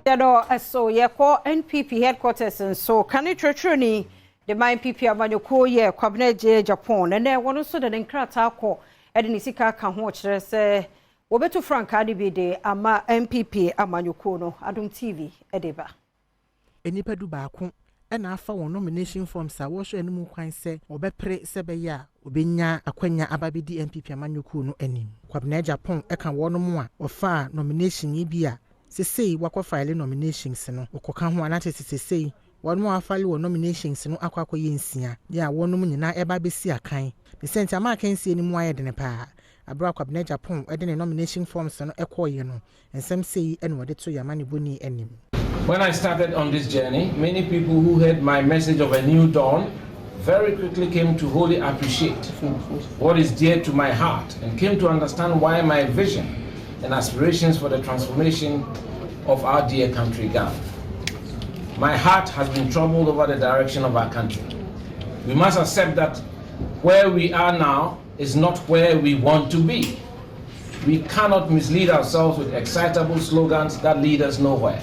So ye call NPP headquarters and so can it return the NPP Amanyoko ye Kwabena Agyapong and then one also the nkrata ko edinisika kan ho kire se wobeto frank ade de ama NPP Amanyoko no Adom TV edeba enipa du baako na afa won nomination forms a wo hwe animu kwan se obepre sebe ya obenya akwanya ababedi NPP Amanyoko no anim Kwabena Agyapong eka wono mu a ofa nomination yi bia sesei wakwa file nominations no okoka ho anate sesei won mo afale wo nominations no akwa yensia ya wonum nyina eba besi akan the sent amaka nsie ni mu ayede ne pa abra Kwabena Agyapong ede ne nomination forms no ekoye no ensem sei ene wode to yamane boni anim. When I started on this journey, many people who heard my message of a new dawn very quickly came to wholly appreciate what is dear to my heart and came to understand why my vision and aspirations for the transformation of our dear country, Ghana. My heart has been troubled over the direction of our country. We must accept that where we are now is not where we want to be. We cannot mislead ourselves with excitable slogans that lead us nowhere.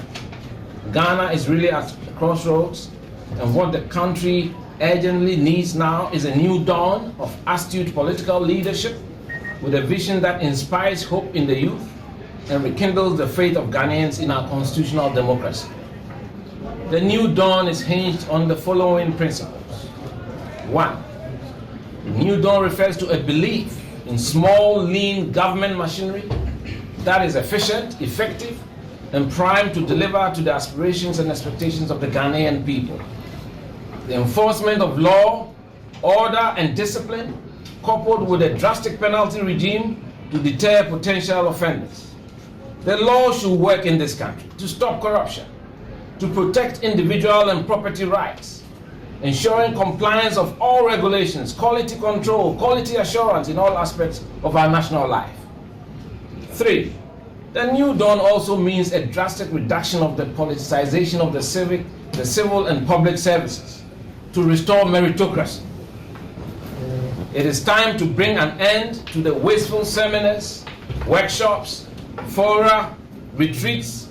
Ghana is really at a crossroads, and what the country urgently needs now is a new dawn of astute political leadership with a vision that inspires hope in the youth and rekindles the faith of Ghanaians in our constitutional democracy. The new dawn is hinged on the following principles. 1. The new dawn refers to a belief in small, lean government machinery that is efficient, effective, and primed to deliver to the aspirations and expectations of the Ghanaian people. The enforcement of law, order, and discipline, coupled with a drastic penalty regime to deter potential offenders. The law should work in this country to stop corruption, to protect individual and property rights, ensuring compliance of all regulations, quality control, quality assurance in all aspects of our national life. 3. The new dawn also means a drastic reduction of the politicization of the civil and public services to restore meritocracy. It is time to bring an end to the wasteful seminars, workshops, fora, retreats,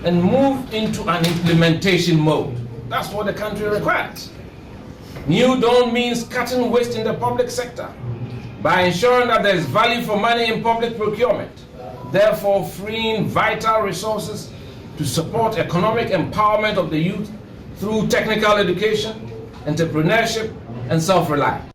and move into an implementation mode. That's what the country requires. New dawn means cutting waste in the public sector by ensuring that there is value for money in public procurement, therefore freeing vital resources to support economic empowerment of the youth through technical education, entrepreneurship, and self-reliance.